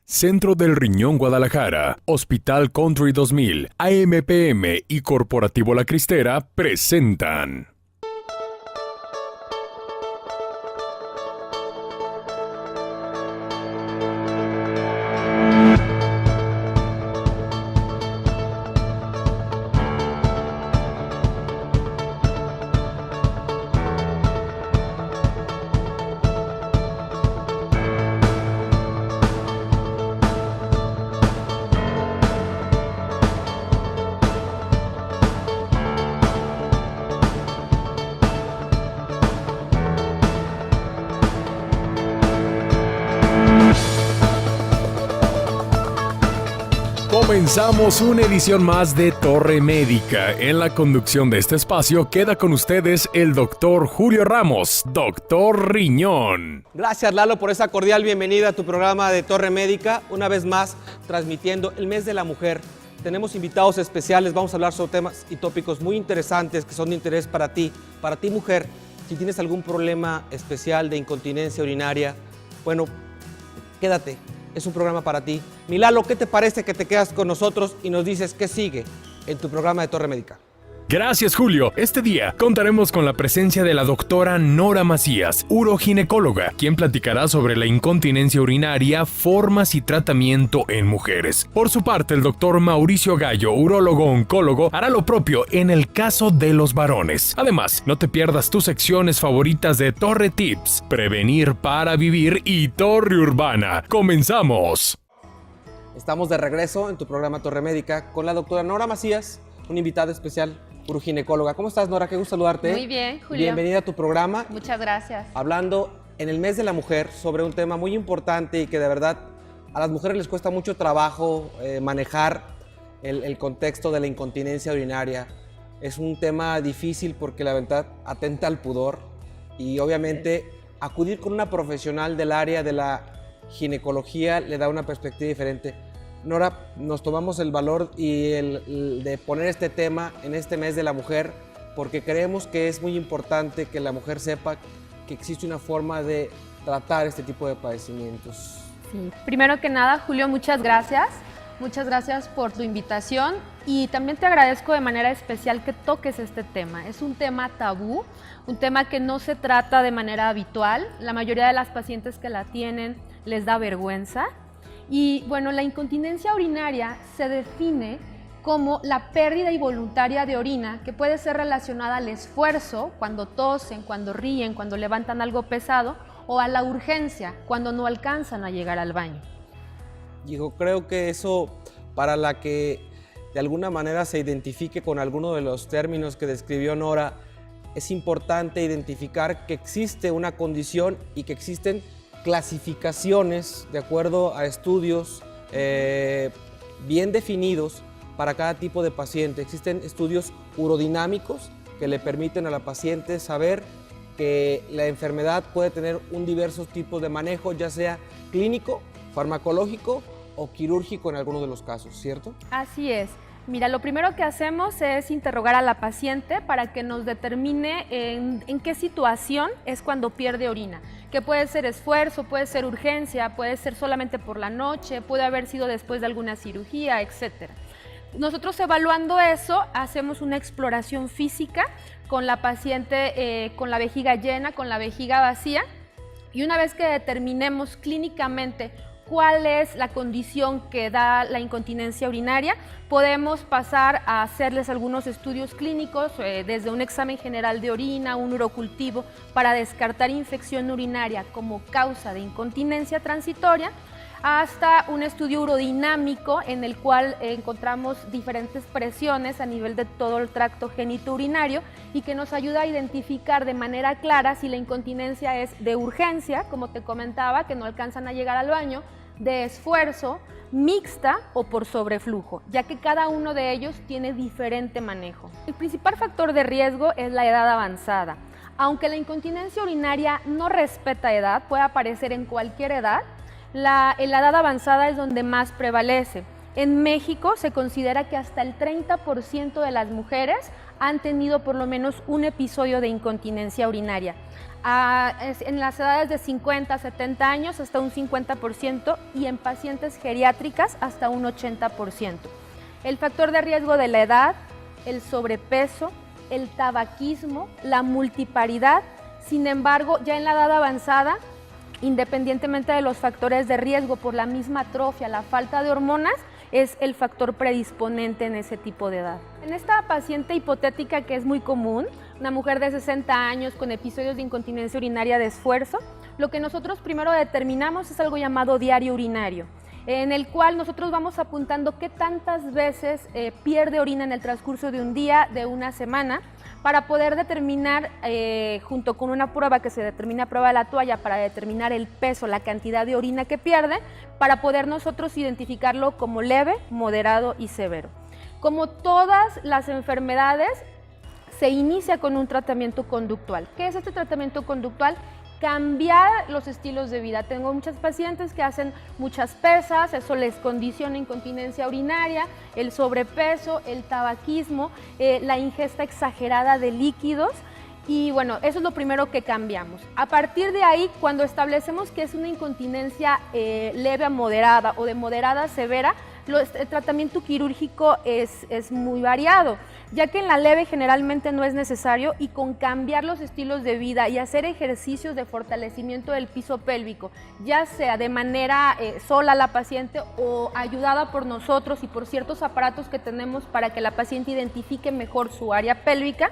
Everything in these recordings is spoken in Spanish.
Centro del Riñón Guadalajara, Hospital Country 2000, AMPM y Corporativo La Cristera presentan. Comenzamos una edición más de Torre Médica. En la conducción de este espacio queda con ustedes el doctor Julio Ramos, doctor Riñón. Gracias, Lalo, por esa cordial bienvenida a tu programa de Torre Médica. Una vez más, transmitiendo el mes de la mujer. Tenemos invitados especiales, vamos a hablar sobre temas y tópicos muy interesantes que son de interés para ti mujer. Si tienes algún problema especial de incontinencia urinaria, bueno, quédate. Es un programa para ti. Milalo, ¿qué te parece que te quedas con nosotros y nos dices qué sigue en tu programa de Torre Médica? Gracias, Julio. Este día contaremos con la presencia de la doctora Nora Macías, uroginecóloga, quien platicará sobre la incontinencia urinaria, formas y tratamiento en mujeres. Por su parte, el doctor Mauricio Gallo, urólogo-oncólogo, hará lo propio en el caso de los varones. Además, no te pierdas tus secciones favoritas de Torre Tips, Prevenir para Vivir y Torre Urbana. ¡Comenzamos! Estamos de regreso en tu programa Torre Médica con la doctora Nora Macías, una invitada especial, uroginecóloga. ¿Cómo estás, Nora? Qué gusto saludarte. Muy bien, Julio. Bienvenida a tu programa. Muchas gracias. Hablando en el mes de la mujer sobre un tema muy importante y que de verdad a las mujeres les cuesta mucho trabajo manejar el contexto de la incontinencia urinaria. Es un tema difícil porque la verdad atenta al pudor y obviamente acudir con una profesional del área de la ginecología le da una perspectiva diferente. Nora, nos tomamos el valor y de poner este tema en este mes de la mujer porque creemos que es muy importante que la mujer sepa que existe una forma de tratar este tipo de padecimientos. Sí. Primero que nada, Julio, muchas gracias. Muchas gracias por tu invitación y también te agradezco de manera especial que toques este tema. Es un tema tabú, un tema que no se trata de manera habitual. La mayoría de las pacientes que la tienen les da vergüenza. Y bueno, la incontinencia urinaria se define como la pérdida involuntaria de orina que puede ser relacionada al esfuerzo, cuando tosen, cuando ríen, cuando levantan algo pesado, o a la urgencia, cuando no alcanzan a llegar al baño. Yo creo que eso, para la que de alguna manera se identifique con alguno de los términos que describió Nora, es importante identificar que existe una condición y que existen clasificaciones de acuerdo a estudios bien definidos para cada tipo de paciente. Existen estudios urodinámicos que le permiten a la paciente saber que la enfermedad puede tener un diversos tipos de manejo, ya sea clínico, farmacológico o quirúrgico en algunos de los casos, ¿cierto? Así es. Mira, lo primero que hacemos es interrogar a la paciente para que nos determine en qué situación es cuando pierde orina, que puede ser esfuerzo, puede ser urgencia, puede ser solamente por la noche, puede haber sido después de alguna cirugía, etc. Nosotros evaluando eso, hacemos una exploración física con la paciente con la vejiga llena, con la vejiga vacía, y una vez que determinemos clínicamente cuál es la condición que da la incontinencia urinaria, podemos pasar a hacerles algunos estudios clínicos, desde un examen general de orina, un urocultivo, para descartar infección urinaria como causa de incontinencia transitoria, hasta un estudio urodinámico en el cual encontramos diferentes presiones a nivel de todo el tracto genitourinario y que nos ayuda a identificar de manera clara si la incontinencia es de urgencia, como te comentaba, que no alcanzan a llegar al baño, de esfuerzo, mixta o por sobreflujo, ya que cada uno de ellos tiene diferente manejo. El principal factor de riesgo es la edad avanzada. Aunque la incontinencia urinaria no respeta edad, puede aparecer en cualquier edad, la edad avanzada es donde más prevalece. En México se considera que hasta el 30% de las mujeres han tenido por lo menos un episodio de incontinencia urinaria. En las edades de 50 a 70 años hasta un 50% y en pacientes geriátricas hasta un 80%. El factor de riesgo de la edad, el sobrepeso, el tabaquismo, la multiparidad. Sin embargo, ya en la edad avanzada, independientemente de los factores de riesgo por la misma atrofia, la falta de hormonas, es el factor predisponente en ese tipo de edad. En esta paciente hipotética que es muy común, una mujer de 60 años con episodios de incontinencia urinaria de esfuerzo, lo que nosotros primero determinamos es algo llamado diario urinario, en el cual nosotros vamos apuntando qué tantas veces pierde orina en el transcurso de un día, de una semana, para poder determinar, junto con una prueba que se determina prueba de la toalla, para determinar el peso, la cantidad de orina que pierde, para poder nosotros identificarlo como leve, moderado y severo. Como todas las enfermedades, se inicia con un tratamiento conductual. ¿Qué es este tratamiento conductual? Cambiar los estilos de vida. Tengo muchas pacientes que hacen muchas pesas, eso les condiciona incontinencia urinaria, el sobrepeso, el tabaquismo, la ingesta exagerada de líquidos. Y bueno, eso es lo primero que cambiamos. A partir de ahí, cuando establecemos que es una incontinencia leve a moderada o de moderada a severa, el tratamiento quirúrgico es muy variado, ya que en la leve generalmente no es necesario y con cambiar los estilos de vida y hacer ejercicios de fortalecimiento del piso pélvico, ya sea de manera sola la paciente o ayudada por nosotros y por ciertos aparatos que tenemos para que la paciente identifique mejor su área pélvica.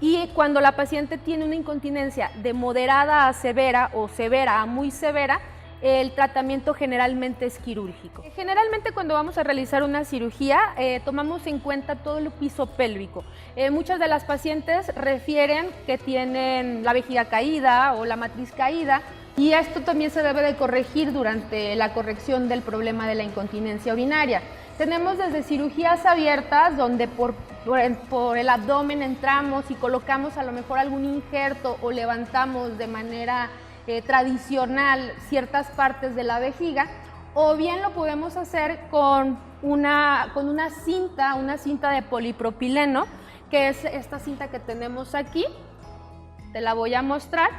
Y cuando la paciente tiene una incontinencia de moderada a severa o severa a muy severa, el tratamiento generalmente es quirúrgico. Generalmente cuando vamos a realizar una cirugía tomamos en cuenta todo el piso pélvico. Muchas de las pacientes refieren que tienen la vejiga caída o la matriz caída y esto también se debe de corregir durante la corrección del problema de la incontinencia urinaria. Tenemos desde cirugías abiertas donde por el abdomen entramos y colocamos a lo mejor algún injerto o levantamos de manera tradicional ciertas partes de la vejiga, o bien lo podemos hacer con una cinta de polipropileno, que es esta cinta que tenemos aquí. Te la voy a mostrar,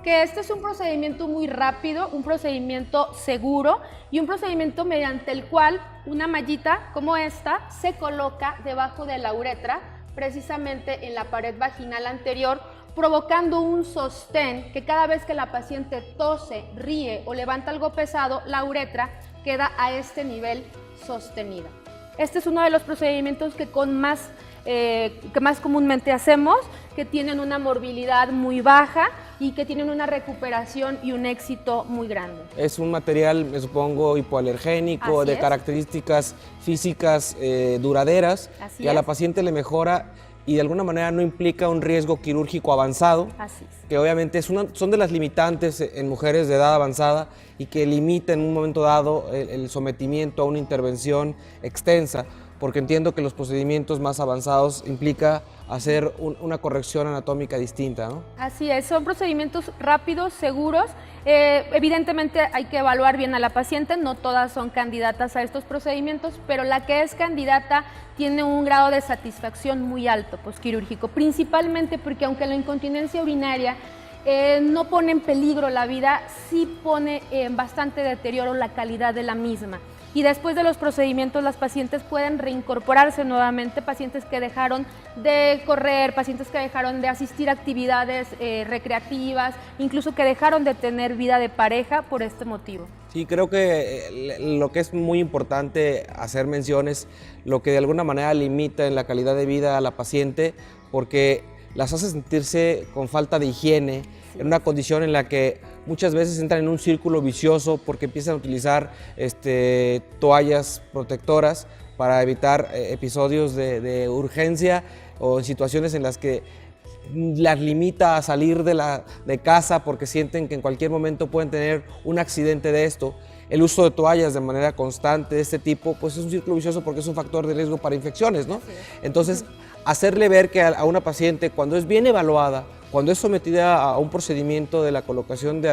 que este es un procedimiento muy rápido, un procedimiento seguro y un procedimiento mediante el cual una mallita como esta se coloca debajo de la uretra, precisamente en la pared vaginal anterior, provocando un sostén que cada vez que la paciente tose, ríe o levanta algo pesado, la uretra queda a este nivel sostenida. Este es uno de los procedimientos que más comúnmente hacemos, que tienen una morbilidad muy baja y que tienen una recuperación y un éxito muy grande. Es un material, me supongo, hipoalergénico, de características físicas duraderas, que a la paciente le mejora y de alguna manera no implica un riesgo quirúrgico avanzado, que obviamente son de las limitantes en mujeres de edad avanzada y que limita en un momento dado el sometimiento a una intervención extensa, porque entiendo que los procedimientos más avanzados implica hacer una corrección anatómica distinta, ¿no? Así es, son procedimientos rápidos, seguros. Evidentemente hay que evaluar bien a la paciente, no todas son candidatas a estos procedimientos, pero la que es candidata tiene un grado de satisfacción muy alto posquirúrgico, principalmente porque aunque la incontinencia urinaria no pone en peligro la vida, sí pone en bastante deterioro la calidad de la misma. Y después de los procedimientos las pacientes pueden reincorporarse nuevamente, pacientes que dejaron de correr, pacientes que dejaron de asistir a actividades recreativas, incluso que dejaron de tener vida de pareja por este motivo. Sí, creo que lo que es muy importante hacer mención es lo que de alguna manera limita en la calidad de vida a la paciente, porque las hace sentirse con falta de higiene, en una condición en la que muchas veces entran en un círculo vicioso porque empiezan a utilizar toallas protectoras para evitar episodios de urgencia o en situaciones en las que las limita a salir de casa porque sienten que en cualquier momento pueden tener un accidente de esto. El uso de toallas de manera constante de este tipo, pues es un círculo vicioso porque es un factor de riesgo para infecciones, ¿no? Entonces, hacerle ver que a una paciente, cuando es bien evaluada, cuando es sometida a un procedimiento de la colocación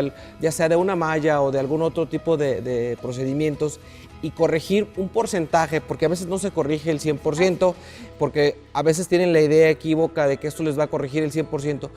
ya sea de una malla o de algún otro tipo de procedimientos, y corregir un porcentaje, porque a veces no se corrige el 100%, porque a veces tienen la idea equívoca de que esto les va a corregir el 100%,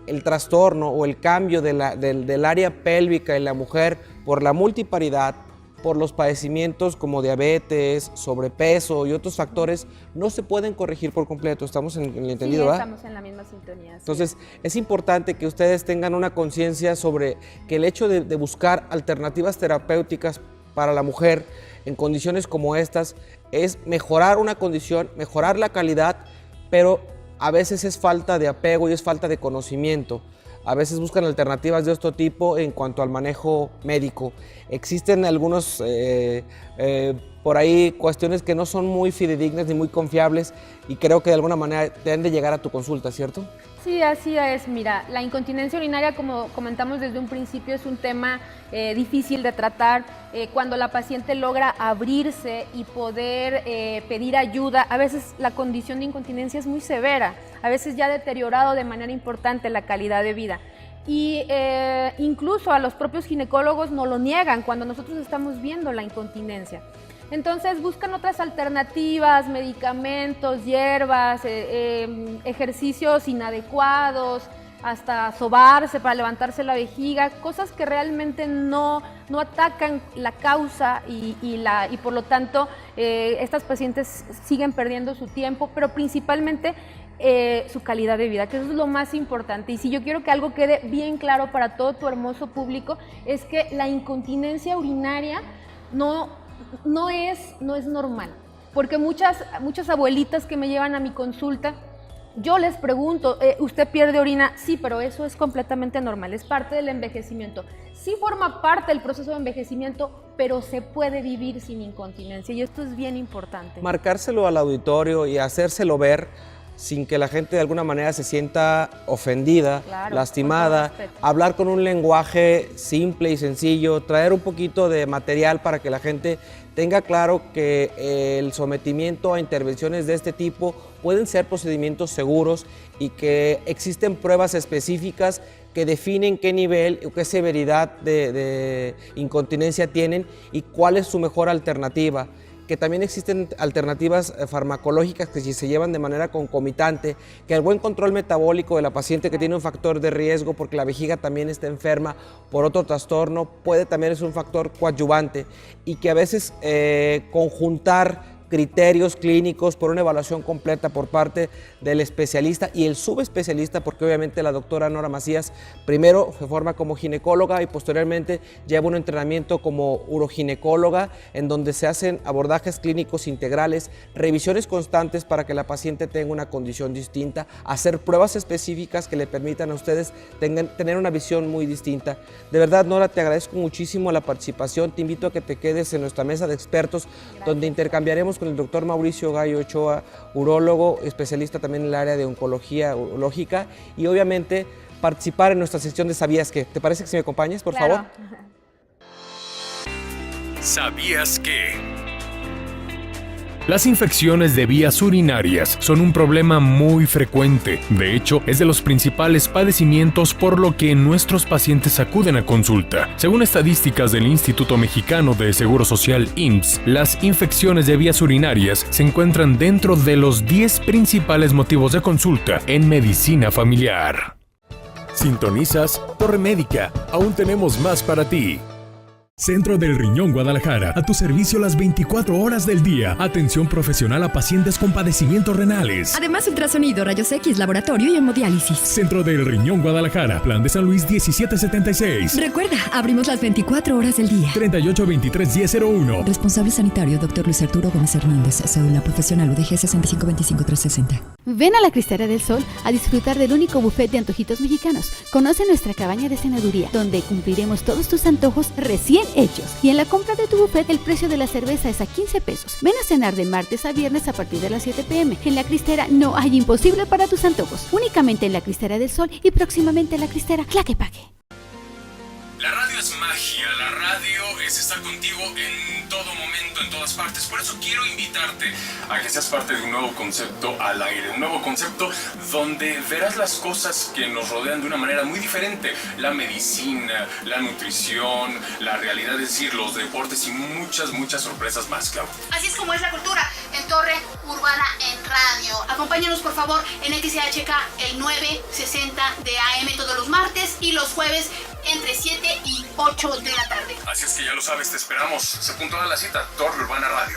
el trastorno o el cambio del área pélvica en la mujer por la multiparidad, por los padecimientos como diabetes, sobrepeso y otros factores, no se pueden corregir por completo. ¿Estamos en el entendido? Sí, ¿verdad? estamos en la misma sintonía. Entonces, es importante que ustedes tengan una conciencia sobre que el hecho de buscar alternativas terapéuticas para la mujer en condiciones como estas es mejorar una condición, mejorar la calidad, pero a veces es falta de apego y es falta de conocimiento. A veces buscan alternativas de este tipo en cuanto al manejo médico. Existen algunos por ahí cuestiones que no son muy fidedignas ni muy confiables, y creo que de alguna manera deben de llegar a tu consulta, ¿cierto? Sí, así es. Mira, la incontinencia urinaria, como comentamos desde un principio, es un tema difícil de tratar. Cuando la paciente logra abrirse y poder pedir ayuda, a veces la condición de incontinencia es muy severa, a veces ya ha deteriorado de manera importante la calidad de vida. Y incluso a los propios ginecólogos nos lo niegan cuando nosotros estamos viendo la incontinencia. Entonces buscan otras alternativas, medicamentos, hierbas, ejercicios inadecuados, hasta sobarse para levantarse la vejiga, cosas que realmente no atacan la causa y por lo tanto estas pacientes siguen perdiendo su tiempo, pero principalmente su calidad de vida, que eso es lo más importante. Y si yo quiero que algo quede bien claro para todo tu hermoso público, es que la incontinencia urinaria no es normal, porque muchas abuelitas que me llevan a mi consulta, yo les pregunto, ¿usted pierde orina? Sí, pero eso es completamente normal, es parte del envejecimiento. Sí forma parte del proceso de envejecimiento, pero se puede vivir sin incontinencia, y esto es bien importante. Marcárselo al auditorio y hacérselo ver sin que la gente de alguna manera se sienta ofendida, claro, lastimada, hablar con un lenguaje simple y sencillo, traer un poquito de material para que la gente tenga claro que el sometimiento a intervenciones de este tipo pueden ser procedimientos seguros y que existen pruebas específicas que definen qué nivel o qué severidad de incontinencia tienen y cuál es su mejor alternativa. Que también existen alternativas farmacológicas que si se llevan de manera concomitante, que el buen control metabólico de la paciente que tiene un factor de riesgo porque la vejiga también está enferma por otro trastorno, puede también ser un factor coadyuvante, y que a veces conjuntar criterios clínicos por una evaluación completa por parte del especialista y el subespecialista, porque obviamente la doctora Nora Macías primero se forma como ginecóloga y posteriormente lleva un entrenamiento como uroginecóloga, en donde se hacen abordajes clínicos integrales, revisiones constantes para que la paciente tenga una condición distinta, hacer pruebas específicas que le permitan a ustedes tener una visión muy distinta. De verdad, Nora, te agradezco muchísimo la participación, te invito a que te quedes en nuestra mesa de expertos. Gracias. Donde intercambiaremos con el doctor Mauricio Gallo Ochoa, urólogo, especialista también en el área de oncología urológica, y obviamente participar en nuestra sección de ¿Sabías qué? ¿Te parece que si me acompañas, por favor? ¿Sabías qué? Las infecciones de vías urinarias son un problema muy frecuente. De hecho, es de los principales padecimientos por lo que nuestros pacientes acuden a consulta. Según estadísticas del Instituto Mexicano de Seguro Social, IMSS, las infecciones de vías urinarias se encuentran dentro de los 10 principales motivos de consulta en medicina familiar. Sintonizas Torre Médica. Aún tenemos más para ti. Centro del Riñón Guadalajara, a tu servicio las 24 horas del día. Atención profesional a pacientes con padecimientos renales. Además, ultrasonido, rayos X, laboratorio y hemodiálisis. Centro del Riñón Guadalajara, Plan de San Luis 1776. Recuerda, abrimos las 24 horas del día. 3823-1001. Responsable sanitario, Dr. Luis Arturo Gómez Hernández. Cédula profesional UDG 6525360. Ven a la Cristera del Sol a disfrutar del único buffet de antojitos mexicanos. Conoce nuestra cabaña de cenaduría, donde cumpliremos todos tus antojos recién hechos. Y en la compra de tu buffet, el precio de la cerveza es a 15 pesos. Ven a cenar de martes a viernes a partir de las 7 p.m. En la Cristera no hay imposible para tus antojos. Únicamente en la Cristera del Sol y próximamente en la Cristera Tlaquepaque. La radio es magia. La radio es estar contigo en todo momento. corriendo en todas partes. Por eso quiero invitarte a que seas parte de un nuevo concepto al aire. Un nuevo concepto donde verás las cosas que nos rodean de una manera muy diferente. La medicina, la nutrición, la realidad, es decir, los deportes y muchas sorpresas más, Clau. Así es como es la cultura en Torre Urbana en Radio. Acompáñanos por favor en XHK el 960 de AM todos los martes y los jueves entre 7 y 8 de la tarde. Así es que ya lo sabes, te esperamos. Se puntual a la cita, Torre Urbana Radio.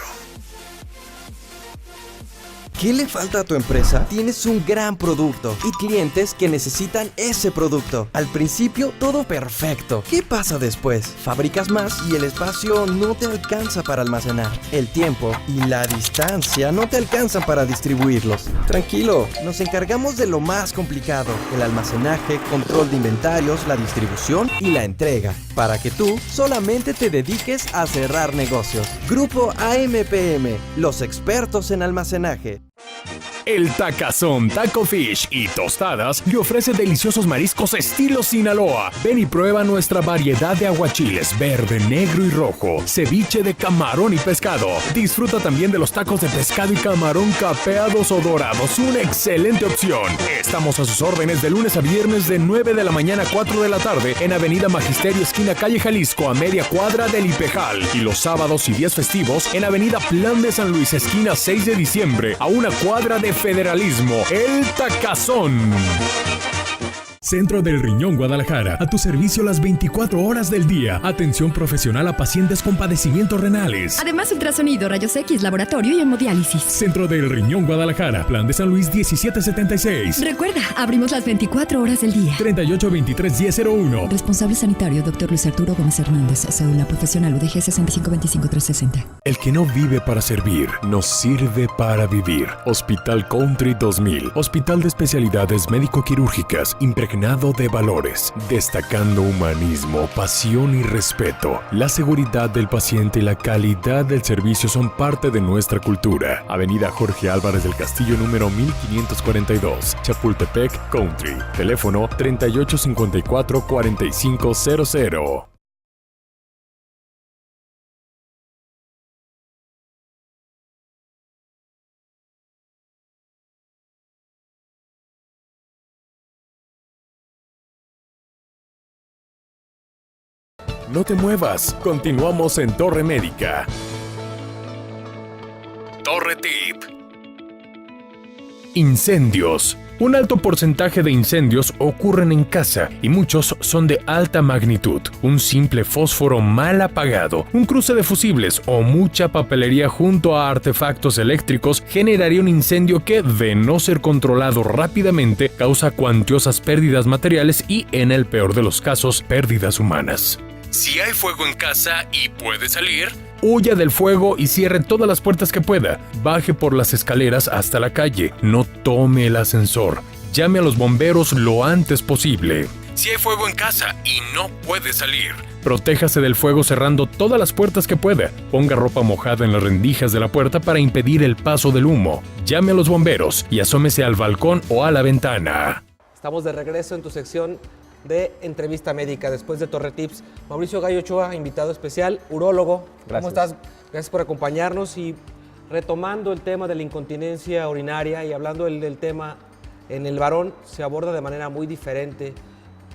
¿Qué le falta a tu empresa? Tienes un gran producto y clientes que necesitan ese producto. Al principio, todo perfecto. ¿Qué pasa después? Fabricas más y el espacio no te alcanza para almacenar. El tiempo y la distancia no te alcanzan para distribuirlos. Tranquilo, nos encargamos de lo más complicado: el almacenaje, control de inventarios, la distribución y la entrega, para que tú solamente te dediques a cerrar negocios. Grupo AMPM, los expertos en almacenaje. El Tacazón Taco Fish y Tostadas le ofrece deliciosos mariscos estilo Sinaloa. Ven y prueba nuestra variedad de aguachiles verde, negro y rojo, ceviche de camarón y pescado. Disfruta también de los tacos de pescado y camarón capeados o dorados, una excelente opción. Estamos a sus órdenes de lunes a viernes de 9 de la mañana a 4 de la tarde en Avenida Magisterio, esquina Calle Jalisco, a media cuadra del Ipejal. Y los sábados y días festivos en Avenida Plan de San Luis, esquina 6 de diciembre, a una cuadra de Federalismo. El Tacazón. Centro del Riñón Guadalajara, a tu servicio las 24 horas del día. Atención profesional a pacientes con padecimientos renales. Además, ultrasonido, rayos X, laboratorio y hemodiálisis. Centro del Riñón Guadalajara, Plan de San Luis 1776. Recuerda, abrimos las 24 horas del día. 3823-1001. Responsable sanitario, Dr. Luis Arturo Gómez Hernández, cédula profesional UDG 6525360. El que no vive para servir, nos sirve para vivir. Hospital Country 2000. Hospital de especialidades médico-quirúrgicas, impregnado de valores, destacando humanismo, pasión y respeto. La seguridad del paciente y la calidad del servicio son parte de nuestra cultura. Avenida Jorge Álvarez del Castillo, número 1542, Chapultepec, Country. Teléfono 3854-4500. No te muevas, continuamos en Torre Médica. Torre Tip. Incendios. Un alto porcentaje de incendios ocurren en casa y muchos son de alta magnitud. Un simple fósforo mal apagado, un cruce de fusibles o mucha papelería junto a artefactos eléctricos generaría un incendio que, de no ser controlado rápidamente, causa cuantiosas pérdidas materiales y, en el peor de los casos, pérdidas humanas. Si hay fuego en casa y puede salir, huya del fuego y cierre todas las puertas que pueda. Baje por las escaleras hasta la calle. No tome el ascensor. Llame a los bomberos lo antes posible. Si hay fuego en casa y no puede salir, protéjase del fuego cerrando todas las puertas que pueda. Ponga ropa mojada en las rendijas de la puerta para impedir el paso del humo. Llame a los bomberos y asómese al balcón o a la ventana. Estamos de regreso en tu sección de entrevista médica después de Torre Tips. Mauricio Gallo Ochoa, invitado especial, urólogo. Gracias. ¿Cómo estás? Gracias por acompañarnos y retomando el tema de la incontinencia urinaria y hablando del tema en el varón, se aborda de manera muy diferente.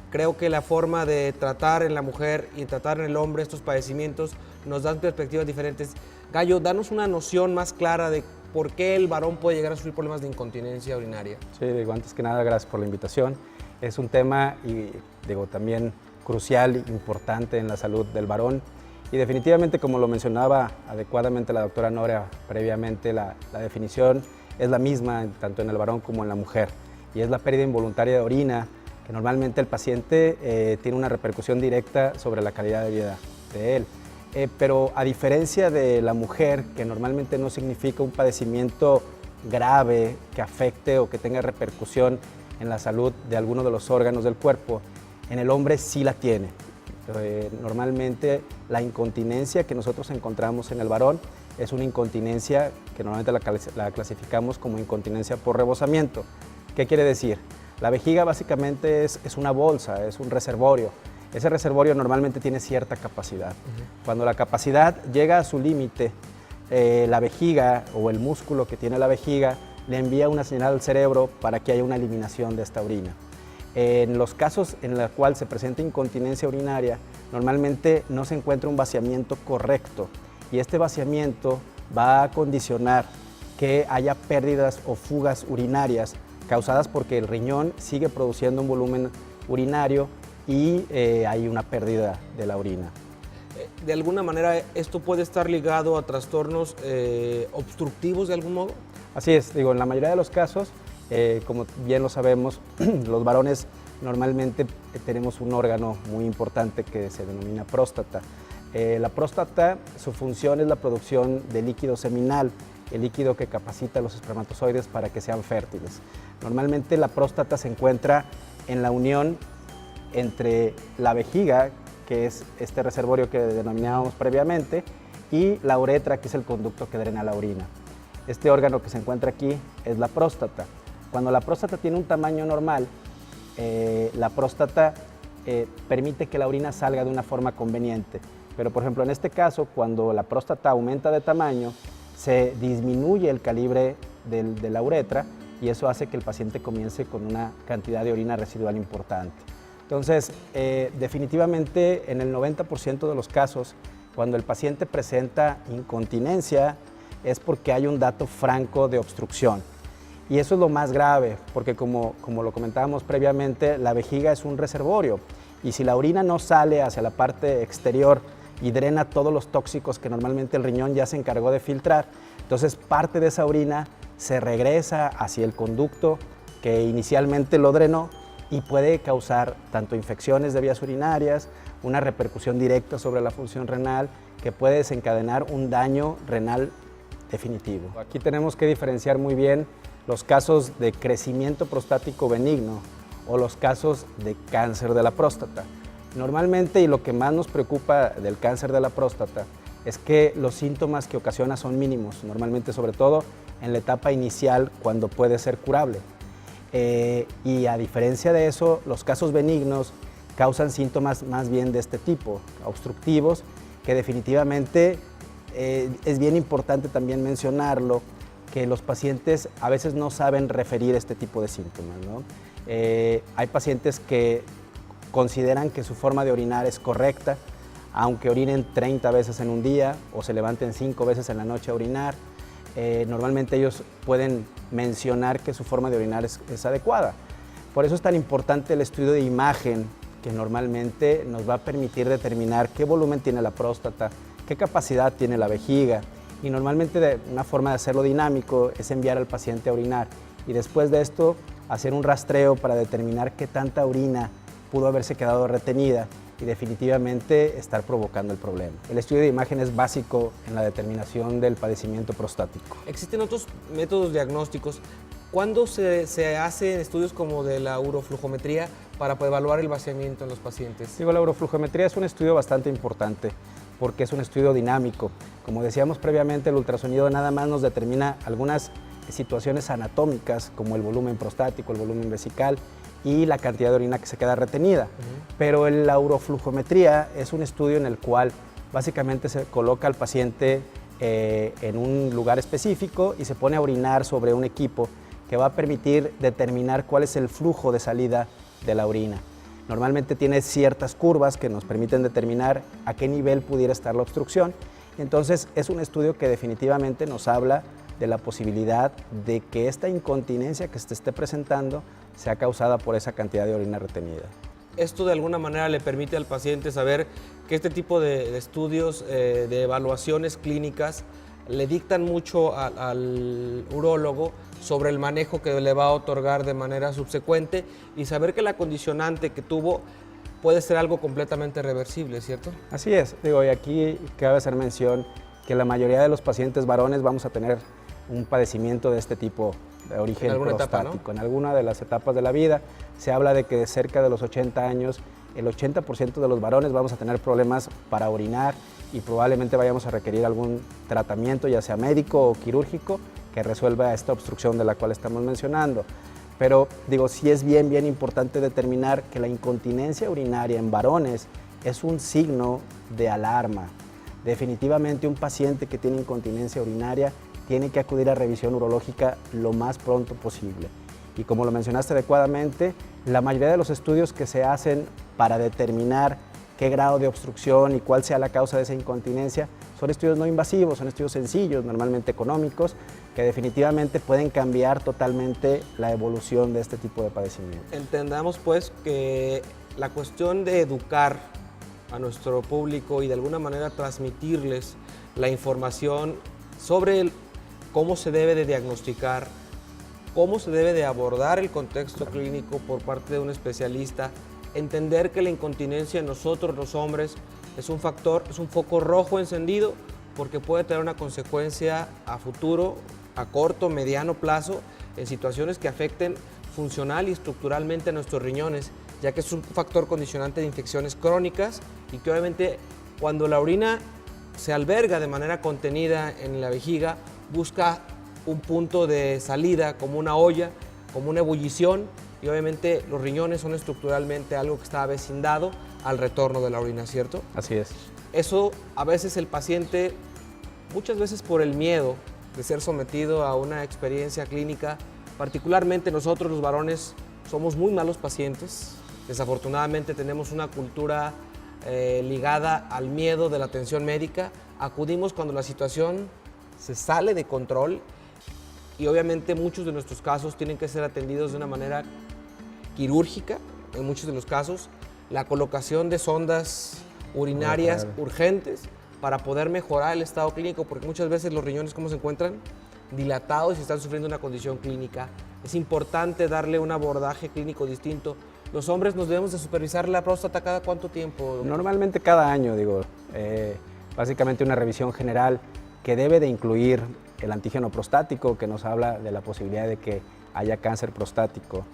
Creo que la forma de tratar en la mujer y tratar en el hombre estos padecimientos nos dan perspectivas diferentes. Gallo, danos una noción más clara de por qué el varón puede llegar a sufrir problemas de incontinencia urinaria. Sí, digo, antes que nada, gracias por la invitación. Es un tema, y digo, también crucial e importante en la salud del varón. Y definitivamente, como lo mencionaba adecuadamente la doctora Nora previamente, la definición es la misma tanto en el varón como en la mujer. Y es la pérdida involuntaria de orina, que normalmente el paciente tiene una repercusión directa sobre la calidad de vida de él. Pero a diferencia de la mujer, que normalmente no significa un padecimiento grave que afecte o que tenga repercusión en la salud de alguno de los órganos del cuerpo, en el hombre sí la tiene. Normalmente la incontinencia que nosotros encontramos en el varón es una incontinencia que normalmente la clasificamos como incontinencia por rebosamiento. ¿Qué quiere decir? La vejiga básicamente es una bolsa, es un reservorio. Ese reservorio normalmente tiene cierta capacidad. Cuando la capacidad llega a su límite, la vejiga o el músculo que tiene la vejiga le envía una señal al cerebro para que haya una eliminación de esta orina. En los casos en los cuales se presenta incontinencia urinaria, normalmente no se encuentra un vaciamiento correcto y este vaciamiento va a condicionar que haya pérdidas o fugas urinarias causadas porque el riñón sigue produciendo un volumen urinario y hay una pérdida de la orina. De alguna manera, ¿esto puede estar ligado a trastornos obstructivos de algún modo? Así es, digo, en la mayoría de los casos, como bien lo sabemos, los varones normalmente tenemos un órgano muy importante que se denomina próstata. La próstata, su función es la producción de líquido seminal, el líquido que capacita a los espermatozoides para que sean fértiles. Normalmente la próstata se encuentra en la unión entre la vejiga, que es este reservorio que denominábamos previamente, y la uretra, que es el conducto que drena la orina. Este órgano que se encuentra aquí es la próstata. Cuando la próstata tiene un tamaño normal, la próstata permite que la orina salga de una forma conveniente. Pero, por ejemplo, en este caso, cuando la próstata aumenta de tamaño, se disminuye el calibre de la uretra y eso hace que el paciente comience con una cantidad de orina residual importante. Entonces, definitivamente en el 90% de los casos, cuando el paciente presenta incontinencia, es porque hay un dato franco de obstrucción. Y eso es lo más grave, porque como lo comentábamos previamente, la vejiga es un reservorio. Y si la orina no sale hacia la parte exterior y drena todos los tóxicos que normalmente el riñón ya se encargó de filtrar, entonces parte de esa orina se regresa hacia el conducto que inicialmente lo drenó y puede causar tanto infecciones de vías urinarias, una repercusión directa sobre la función renal, que puede desencadenar un daño renal definitivo. Aquí tenemos que diferenciar muy bien los casos de crecimiento prostático benigno o los casos de cáncer de la próstata. Normalmente, y lo que más nos preocupa del cáncer de la próstata, es que los síntomas que ocasiona son mínimos, normalmente sobre todo en la etapa inicial cuando puede ser curable. Y a diferencia de eso, los casos benignos causan síntomas más bien de este tipo, obstructivos, que definitivamente es bien importante también mencionarlo, que los pacientes a veces no saben referir este tipo de síntomas, ¿no? Hay pacientes que consideran que su forma de orinar es correcta, aunque orinen 30 veces en un día o se levanten 5 veces en la noche a orinar. Normalmente ellos pueden mencionar que su forma de orinar es adecuada. Por eso es tan importante el estudio de imagen, que normalmente nos va a permitir determinar qué volumen tiene la próstata, qué capacidad tiene la vejiga, y normalmente una forma de hacerlo dinámico es enviar al paciente a orinar y después de esto hacer un rastreo para determinar qué tanta orina pudo haberse quedado retenida y definitivamente estar provocando el problema. El estudio de imagen es básico en la determinación del padecimiento prostático. ¿Existen otros métodos diagnósticos? ¿Cuándo se hacen estudios como de la uroflujometría para evaluar el vaciamiento en los pacientes? Digo, la uroflujometría es un estudio bastante importante porque es un estudio dinámico. Como decíamos previamente, el ultrasonido nada más nos determina algunas situaciones anatómicas como el volumen prostático, el volumen vesical y la cantidad de orina que se queda retenida. Pero la uroflujometría es un estudio en el cual básicamente se coloca al paciente en un lugar específico y se pone a orinar sobre un equipo que va a permitir determinar cuál es el flujo de salida de la orina. Normalmente tiene ciertas curvas que nos permiten determinar a qué nivel pudiera estar la obstrucción. Entonces es un estudio que definitivamente nos habla de la posibilidad de que esta incontinencia que se esté presentando sea causada por esa cantidad de orina retenida. ¿Esto de alguna manera le permite al paciente saber que este tipo de estudios, de evaluaciones clínicas, le dictan mucho al urólogo sobre el manejo que le va a otorgar de manera subsecuente y saber que la condicionante que tuvo puede ser algo completamente reversible, ¿cierto? Así es, digo, y aquí cabe hacer mención que la mayoría de los pacientes varones vamos a tener un padecimiento de este tipo de origen prostático. Etapa, ¿no? En alguna de las etapas de la vida se habla de que de cerca de los 80 años el 80% de los varones vamos a tener problemas para orinar y probablemente vayamos a requerir algún tratamiento, ya sea médico o quirúrgico, que resuelva esta obstrucción de la cual estamos mencionando. Pero digo, sí es bien importante determinar que la incontinencia urinaria en varones es un signo de alarma. definitivamente un paciente que tiene incontinencia urinaria tiene que acudir a revisión urológica lo más pronto posible. Y como lo mencionaste adecuadamente, la mayoría de los estudios que se hacen para determinar qué grado de obstrucción y cuál sea la causa de esa incontinencia son estudios no invasivos, son estudios sencillos, normalmente económicos, que definitivamente pueden cambiar totalmente la evolución de este tipo de padecimiento. Entendamos pues que la cuestión de educar a nuestro público y de alguna manera transmitirles la información sobre cómo se debe de diagnosticar, cómo se debe de abordar el contexto clínico por parte de un especialista, entender que la incontinencia en nosotros los hombres es un factor, es un foco rojo encendido porque puede tener una consecuencia a futuro, a corto, mediano plazo, en situaciones que afecten funcional y estructuralmente a nuestros riñones, ya que es un factor condicionante de infecciones crónicas y que obviamente cuando la orina se alberga de manera contenida en la vejiga, busca un punto de salida como una olla, como una ebullición, y obviamente los riñones son estructuralmente algo que está avecindado al retorno de la orina, ¿cierto? Así es. Eso a veces el paciente, muchas veces por el miedo de ser sometido a una experiencia clínica, particularmente nosotros los varones somos muy malos pacientes, desafortunadamente tenemos una cultura ligada al miedo de la atención médica, acudimos cuando la situación se sale de control y obviamente muchos de nuestros casos tienen que ser atendidos de una manera quirúrgica, en muchos de los casos, la colocación de sondas urinarias urgentes para poder mejorar el estado clínico, porque muchas veces los riñones, ¿cómo se encuentran? Dilatados y están sufriendo una condición clínica. Es importante darle un abordaje clínico distinto. Los hombres nos debemos de supervisar la próstata cada ¿cuánto tiempo, doctor? Normalmente cada año, básicamente una revisión general que debe de incluir el antígeno prostático, que nos habla de la posibilidad de que haya cáncer prostático,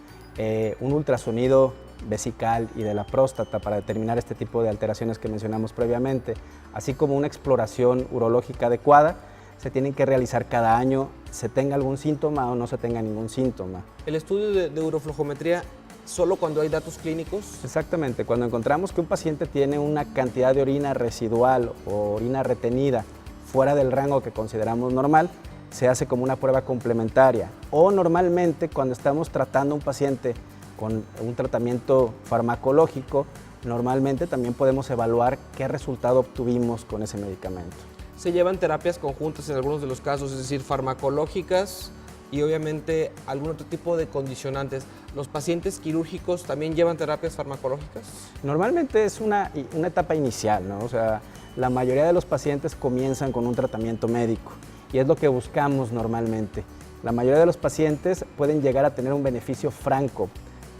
un ultrasonido vesical y de la próstata para determinar este tipo de alteraciones que mencionamos previamente, así como una exploración urológica adecuada, se tienen que realizar cada año, se tenga algún síntoma o no se tenga ningún síntoma. ¿El estudio de uroflojometría solo cuando hay datos clínicos? Exactamente, cuando encontramos que un paciente tiene una cantidad de orina residual o orina retenida fuera del rango que consideramos normal, se hace como una prueba complementaria. O normalmente cuando estamos tratando a un paciente con un tratamiento farmacológico, normalmente también podemos evaluar qué resultado obtuvimos con ese medicamento. Se llevan terapias conjuntas en algunos de los casos, es decir, farmacológicas y obviamente algún otro tipo de condicionantes. ¿Los pacientes quirúrgicos también llevan terapias farmacológicas? Normalmente es una etapa inicial, ¿no? O sea, la mayoría de los pacientes comienzan con un tratamiento médico y es lo que buscamos normalmente. La mayoría de los pacientes pueden llegar a tener un beneficio franco,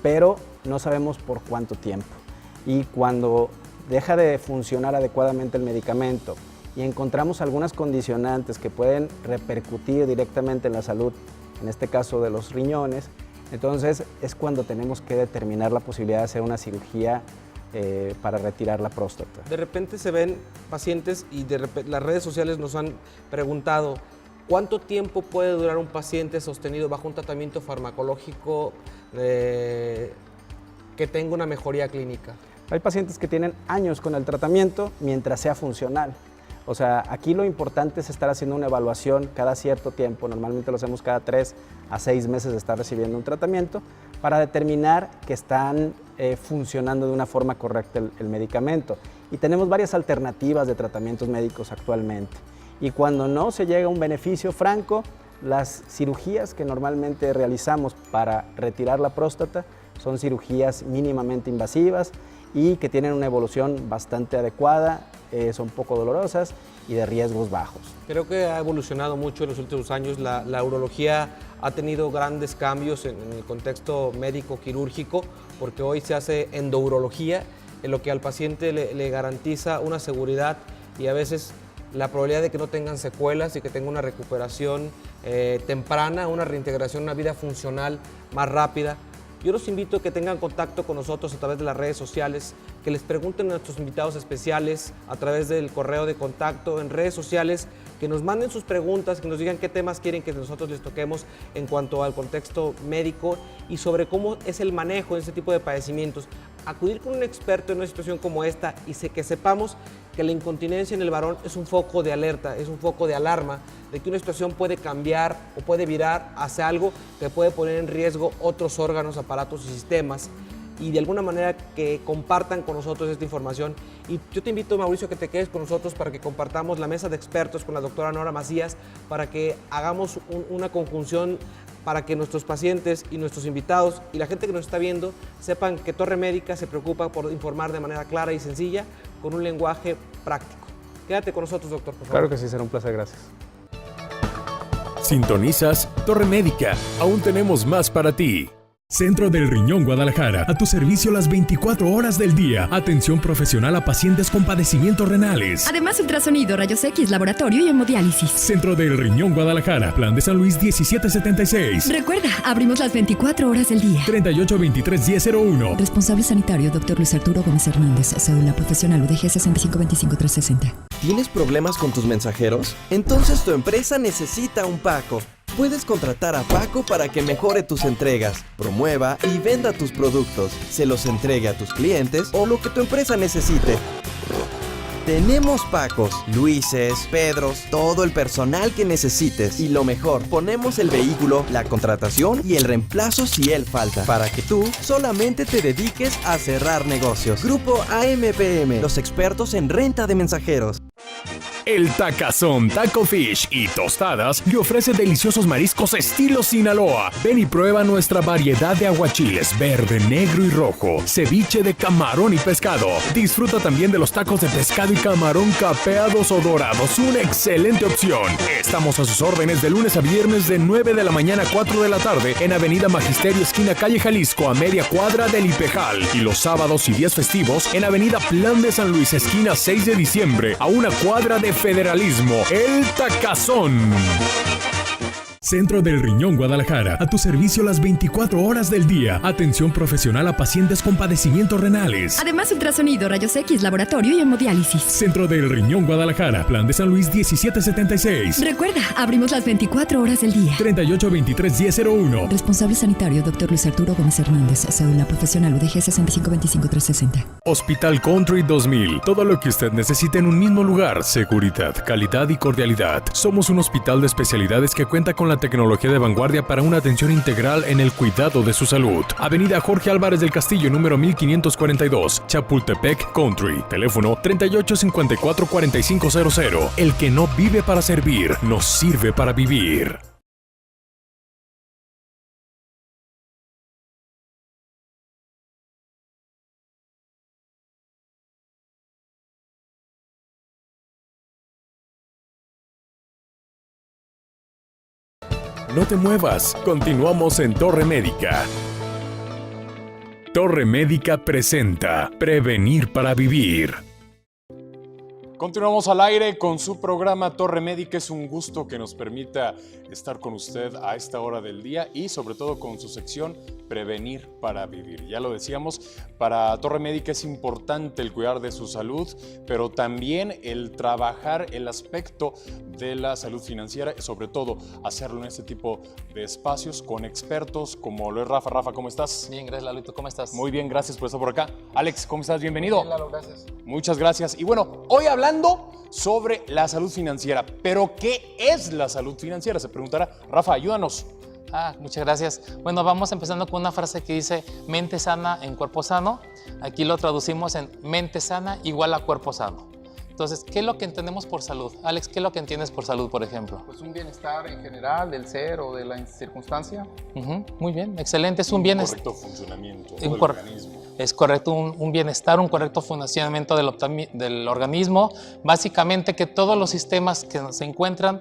pero no sabemos por cuánto tiempo. Y cuando deja de funcionar adecuadamente el medicamento y encontramos algunas condicionantes que pueden repercutir directamente en la salud, en este caso de los riñones, entonces es cuando tenemos que determinar la posibilidad de hacer una cirugía para retirar la próstata. De repente se ven pacientes y las redes sociales nos han preguntado ¿cuánto tiempo puede durar un paciente sostenido bajo un tratamiento farmacológico que tenga una mejoría clínica? Hay pacientes que tienen años con el tratamiento mientras sea funcional. O sea, aquí lo importante es estar haciendo una evaluación cada cierto tiempo, normalmente lo hacemos cada 3 a 6 meses de estar recibiendo un tratamiento para determinar que están funcionando de una forma correcta el medicamento. Y tenemos varias alternativas de tratamientos médicos actualmente. Y cuando no se llega a un beneficio franco, las cirugías que normalmente realizamos para retirar la próstata son cirugías mínimamente invasivas y que tienen una evolución bastante adecuada, son poco dolorosas y de riesgos bajos. Creo que ha evolucionado mucho en los últimos años. La urología ha tenido grandes cambios en el contexto médico-quirúrgico porque hoy se hace endourología, en lo que al paciente le garantiza una seguridad y a veces la probabilidad de que no tengan secuelas y que tenga una recuperación temprana, una reintegración, una vida funcional más rápida. Yo los invito a que tengan contacto con nosotros a través de las redes sociales, que les pregunten a nuestros invitados especiales a través del correo de contacto en redes sociales, que nos manden sus preguntas, que nos digan qué temas quieren que nosotros les toquemos en cuanto al contexto médico y sobre cómo es el manejo de este tipo de padecimientos. Acudir con un experto en una situación como esta y que sepamos que la incontinencia en el varón es un foco de alerta, es un foco de alarma, de que una situación puede cambiar o puede virar hacia algo que puede poner en riesgo otros órganos, aparatos y sistemas, y de alguna manera que compartan con nosotros esta información. Y yo te invito, Mauricio, que te quedes con nosotros para que compartamos la mesa de expertos con la doctora Nora Macías, para que hagamos una conjunción para que nuestros pacientes y nuestros invitados y la gente que nos está viendo sepan que Torre Médica se preocupa por informar de manera clara y sencilla con un lenguaje práctico. Quédate con nosotros, doctor, por favor. Claro que sí, será un placer, gracias. Sintonizas Torre Médica. Aún tenemos más para ti. Centro del Riñón Guadalajara, a tu servicio las 24 horas del día. Atención profesional a pacientes con padecimientos renales. Además, ultrasonido, rayos X, laboratorio y hemodiálisis. Centro del Riñón Guadalajara, Plan de San Luis 1776. Recuerda, abrimos las 24 horas del día. 3823-1001. Responsable sanitario, Dr. Luis Arturo Gómez Hernández, cédula profesional UDG 6525360. ¿Tienes problemas con tus mensajeros? Entonces tu empresa necesita un Paco. Puedes contratar a Paco para que mejore tus entregas, promueva y venda tus productos, se los entregue a tus clientes o lo que tu empresa necesite. Tenemos Pacos, Luises, Pedros, todo el personal que necesites. Y lo mejor, ponemos el vehículo, la contratación y el reemplazo si él falta, para que tú solamente te dediques a cerrar negocios. Grupo AMPM, los expertos en renta de mensajeros. El Tacazón Taco Fish y Tostadas le ofrece deliciosos mariscos estilo Sinaloa. Ven y prueba nuestra variedad de aguachiles verde, negro y rojo, ceviche de camarón y pescado. Disfruta también de los tacos de pescado y camarón capeados o dorados, una excelente opción. Estamos a sus órdenes de lunes a viernes de 9 de la mañana a 4 de la tarde en Avenida Magisterio, esquina Calle Jalisco, a media cuadra del Ipejal. Y los sábados y días festivos en Avenida Plan de San Luis, esquina 6 de diciembre, a una cuadra de Federalismo. El Tacazón. Centro del Riñón Guadalajara, a tu servicio las 24 horas del día. Atención profesional a pacientes con padecimientos renales. Además, ultrasonido, rayos X, laboratorio y hemodiálisis. Centro del Riñón Guadalajara, Plan de San Luis 1776. Recuerda, abrimos las 24 horas del día. 3823-1001. Responsable sanitario, Dr. Luis Arturo Gómez Hernández, cédula profesional UDG 6525360. Hospital Country 2000. Todo lo que usted necesita en un mismo lugar. Seguridad, calidad y cordialidad. Somos un hospital de especialidades que cuenta con la tecnología de vanguardia para una atención integral en el cuidado de su salud. Avenida Jorge Álvarez del Castillo, número 1542, Chapultepec Country. Teléfono 3854-4500. El que no vive para servir, nos sirve para vivir. No te muevas, continuamos en Torre Médica. Torre Médica presenta Prevenir para Vivir. Continuamos al aire con su programa Torre Médica. Es un gusto que nos permita estar con usted a esta hora del día y sobre todo con su sección Prevenir para Vivir. Ya lo decíamos, para Torre Médica es importante el cuidar de su salud, pero también el trabajar el aspecto de la salud financiera, sobre todo hacerlo en este tipo de espacios con expertos como lo es Rafa. Rafa, ¿cómo estás? Bien, gracias, Lalo. ¿Y tú cómo estás? Muy bien, gracias por estar por acá. Alex, ¿cómo estás? Bienvenido. Bien, Lalo, gracias. Muchas gracias. Y bueno, hoy hablando sobre la salud financiera. ¿Pero qué es la salud financiera? Se preguntará. Rafa, ayúdanos. Muchas gracias. Bueno, vamos empezando con una frase que dice mente sana en cuerpo sano. Aquí lo traducimos en mente sana igual a cuerpo sano. Entonces, ¿qué es lo que entendemos por salud? Alex, ¿qué es lo que entiendes por salud, por ejemplo? Pues un bienestar en general del ser o de la circunstancia. Muy bien, excelente. Es un bienestar. Correcto funcionamiento del organismo. Es correcto, un bienestar, un correcto funcionamiento del organismo. Básicamente que todos los sistemas que se encuentran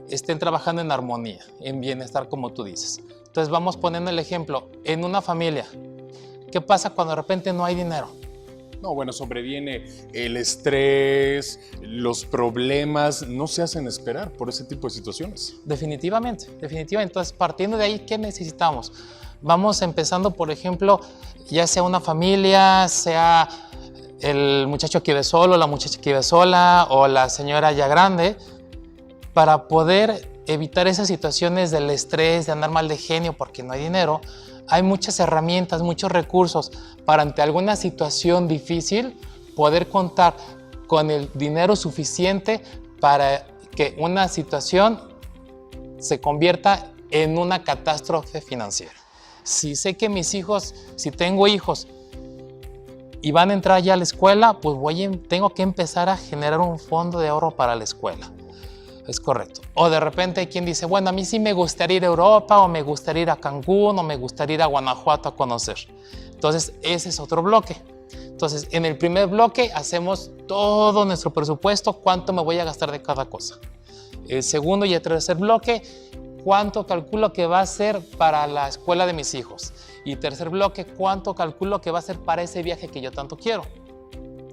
estén trabajando en armonía, en bienestar, como tú dices. Entonces vamos poniendo el ejemplo. En una familia, ¿qué pasa cuando de repente no hay dinero? No, bueno, sobreviene el estrés, los problemas, no se hacen esperar por ese tipo de situaciones. Definitivamente. Entonces, partiendo de ahí, ¿qué necesitamos? Vamos empezando, por ejemplo, ya sea una familia, sea el muchacho que vive solo, la muchacha que vive sola o la señora ya grande, para poder evitar esas situaciones del estrés, de andar mal de genio porque no hay dinero. Hay muchas herramientas, muchos recursos para ante alguna situación difícil poder contar con el dinero suficiente para que una situación se convierta en una catástrofe financiera. Si sé que mis hijos, si tengo hijos y van a entrar ya a la escuela, pues tengo que empezar a generar un fondo de ahorro para la escuela. Es correcto. O de repente hay quien dice, bueno, a mí sí me gustaría ir a Europa, o me gustaría ir a Cancún, o me gustaría ir a Guanajuato a conocer. Entonces, ese es otro bloque. Entonces, en el primer bloque hacemos todo nuestro presupuesto, cuánto me voy a gastar de cada cosa. El segundo y el tercer bloque, cuánto calculo que va a ser para la escuela de mis hijos. Y tercer bloque, cuánto calculo que va a ser para ese viaje que yo tanto quiero.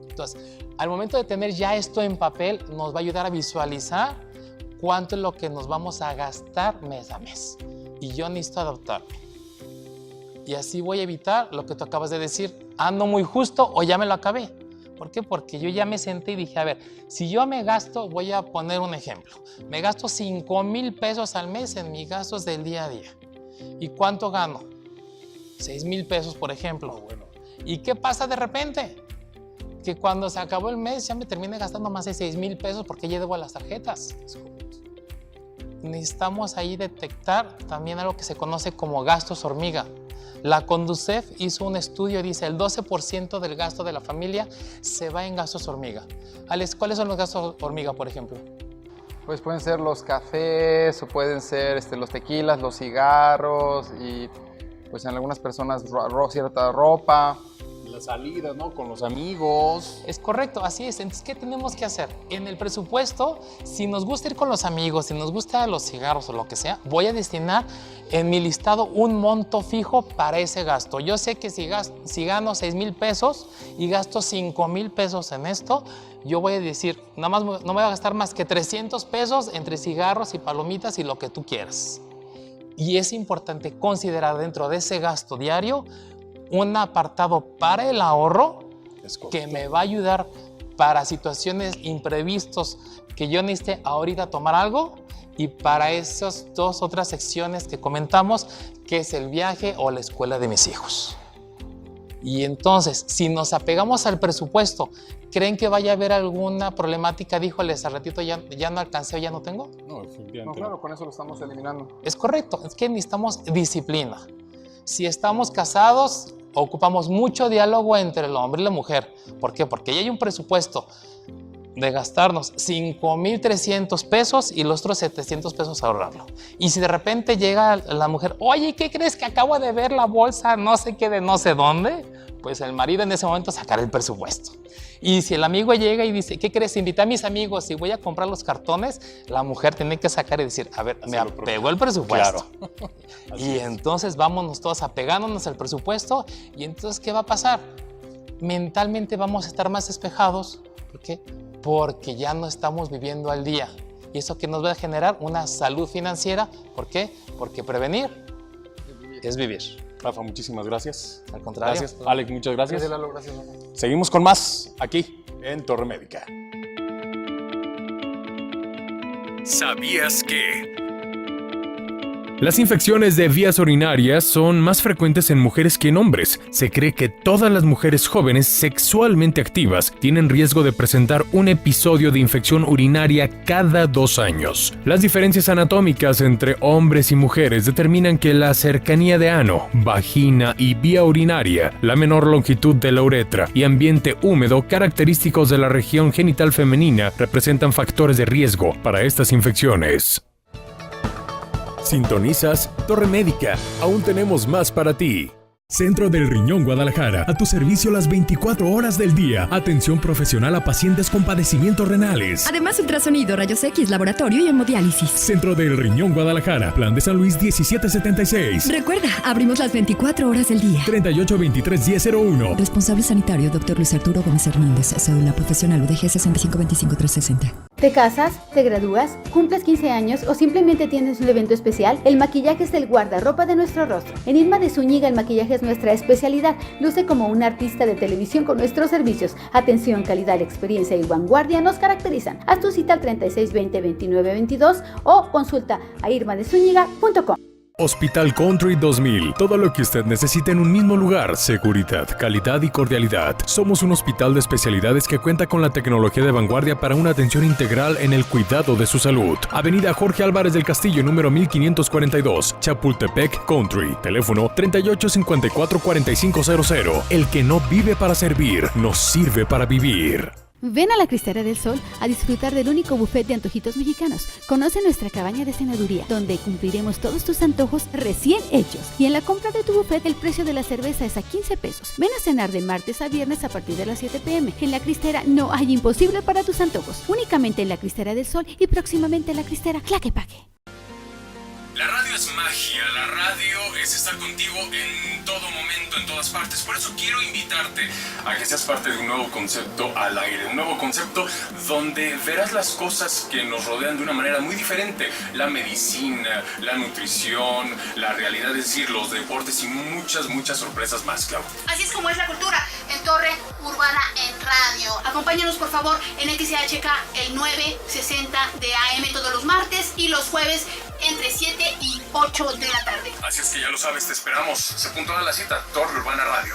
Entonces, al momento de tener ya esto en papel, nos va a ayudar a visualizar cuánto es lo que nos vamos a gastar mes a mes. Y yo necesito adaptarme. Y así voy a evitar lo que tú acabas de decir, ando muy justo o ya me lo acabé. ¿Por qué? Porque yo ya me senté y dije, a ver, si yo me gasto, voy a poner un ejemplo, me gasto 5,000 pesos al mes en mis gastos del día a día. ¿Y cuánto gano? 6,000 pesos, por ejemplo. ¿Y qué pasa de repente? Que cuando se acabó el mes ya me terminé gastando más de 6,000 pesos porque ya debo a las tarjetas. Necesitamos ahí detectar también algo que se conoce como gastos hormiga. La Conducef hizo un estudio y dice el 12% del gasto de la familia se va en gastos hormiga. Alex, ¿cuáles son los gastos hormiga, por ejemplo? Pues pueden ser los cafés o pueden ser los tequilas, los cigarros y pues en algunas personas cierta ropa. La salida, ¿no? Con los amigos. Es correcto, así es. Entonces, ¿qué tenemos que hacer? En el presupuesto, si nos gusta ir con los amigos, si nos gusta los cigarros o lo que sea, voy a destinar en mi listado un monto fijo para ese gasto. Yo sé que si gano 6,000 pesos y gasto 5,000 pesos en esto, yo voy a decir, nada más no me voy a gastar más que 300 pesos entre cigarros y palomitas y lo que tú quieras. Y es importante considerar dentro de ese gasto diario un apartado para el ahorro que me va a ayudar para situaciones imprevistos que yo necesite ahorita tomar algo y para esas dos otras secciones que comentamos, que es el viaje o la escuela de mis hijos. Y entonces, si nos apegamos al presupuesto, ¿creen que vaya a haber alguna problemática? Díjoles al ratito, ya no alcancé o ya no tengo. No, definitivamente. No, claro, con eso lo estamos eliminando. Es correcto, es que necesitamos disciplina. Si estamos casados, ocupamos mucho diálogo entre el hombre y la mujer. ¿Por qué? Porque ya hay un presupuesto de gastarnos 5,300 pesos y los otros 700 pesos a ahorrarlo. Y si de repente llega la mujer, oye, ¿qué crees que acabo de ver la bolsa no sé qué de no sé dónde? Pues el marido en ese momento sacará el presupuesto. Y si el amigo llega y dice, ¿qué crees? Invité a mis amigos y voy a comprar los cartones, la mujer tiene que sacar y decir, a ver, me apegó el presupuesto. Claro. Y entonces vámonos todos apegándonos al presupuesto y entonces, ¿qué va a pasar? Mentalmente vamos a estar más despejados. ¿Por qué? Porque ya no estamos viviendo al día. ¿Y eso que nos va a generar? Una salud financiera. ¿Por qué? Porque prevenir es vivir. Rafa, muchísimas gracias. Al contrario. Gracias. Alex, muchas gracias. Gracias, Lalo, gracias. Seguimos con más aquí en Torre Médica. ¿Sabías que? Las infecciones de vías urinarias son más frecuentes en mujeres que en hombres. Se cree que todas las mujeres jóvenes sexualmente activas tienen riesgo de presentar un episodio de infección urinaria cada 2 años. Las diferencias anatómicas entre hombres y mujeres determinan que la cercanía de ano, vagina y vía urinaria, la menor longitud de la uretra y ambiente húmedo característicos de la región genital femenina representan factores de riesgo para estas infecciones. Sintonizas Torre Médica. Aún tenemos más para ti. Centro del Riñón Guadalajara, a tu servicio las 24 horas del día. Atención profesional a pacientes con padecimientos renales. Además, ultrasonido, rayos X, laboratorio y hemodiálisis. Centro del Riñón Guadalajara, Plan de San Luis 1776. Recuerda, abrimos las 24 horas del día. 3823-1001. Responsable sanitario, Dr. Luis Arturo Gómez Hernández. Cédula profesional UDG 6525360. ¿Te casas? ¿Te gradúas? ¿Cumples 15 años? ¿O simplemente tienes un evento especial? El maquillaje es el guardarropa de nuestro rostro. En Irma de Zúñiga, el maquillaje es nuestra especialidad. Luce como un artista de televisión con nuestros servicios. Atención, calidad, experiencia y vanguardia nos caracterizan. Haz tu cita al 3620-2922 o consulta a irmadezúñiga.com. Hospital Country 2000. Todo lo que usted necesita en un mismo lugar. Seguridad, calidad y cordialidad. Somos un hospital de especialidades que cuenta con la tecnología de vanguardia para una atención integral en el cuidado de su salud. Avenida Jorge Álvarez del Castillo, número 1542, Chapultepec Country. Teléfono 3854-4500. El que no vive para servir, nos sirve para vivir. Ven a la Cristera del Sol a disfrutar del único buffet de antojitos mexicanos. Conoce nuestra cabaña de cenaduría, donde cumpliremos todos tus antojos recién hechos. Y en la compra de tu buffet, el precio de la cerveza es a 15 pesos. Ven a cenar de martes a viernes a partir de las 7 p.m. En la Cristera no hay imposible para tus antojos. Únicamente en la Cristera del Sol y próximamente en la Cristera Tlaquepaque. La radio es magia, la radio es estar contigo en todo momento, en todas partes. Por eso quiero invitarte a que seas parte de un nuevo concepto al aire, un nuevo concepto donde verás las cosas que nos rodean de una manera muy diferente. La medicina, la nutrición, la realidad, es decir, los deportes y muchas sorpresas más, Clau. Así es como es la cultura en Torre Urbana en Radio. Acompáñanos por favor en XHK el 960 de AM todos los martes y los jueves entre 7 y 8 de la tarde. Así es que ya lo sabes, te esperamos. Se puntual a la cita, Torre Urbana Radio.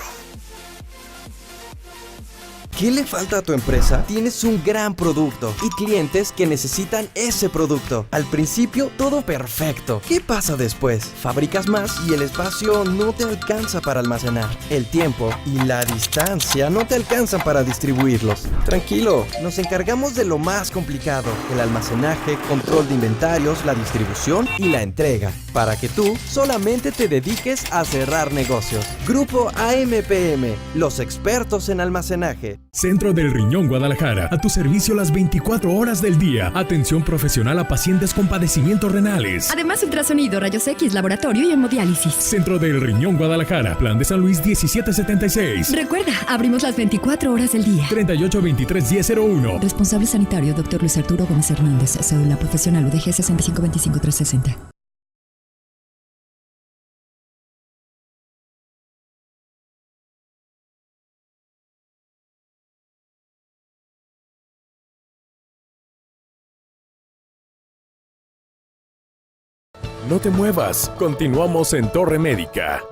¿Qué le falta a tu empresa? Tienes un gran producto y clientes que necesitan ese producto. Al principio, todo perfecto. ¿Qué pasa después? Fabricas más y el espacio no te alcanza para almacenar. El tiempo y la distancia no te alcanzan para distribuirlos. Tranquilo, nos encargamos de lo más complicado: el almacenaje, control de inventarios, la distribución y la entrega, para que tú solamente te dediques a cerrar negocios. Grupo AMPM, los expertos en almacenaje. Centro del Riñón Guadalajara, a tu servicio las 24 horas del día. Atención profesional a pacientes con padecimientos renales. Además, ultrasonido, rayos X, laboratorio y hemodiálisis. Centro del Riñón Guadalajara, Plan de San Luis 1776. Recuerda, abrimos las 24 horas del día. 3823-1001. Responsable sanitario, Dr. Luis Arturo Gómez Hernández. Cédula profesional UDG 6525360. No te muevas, continuamos en Torre Médica.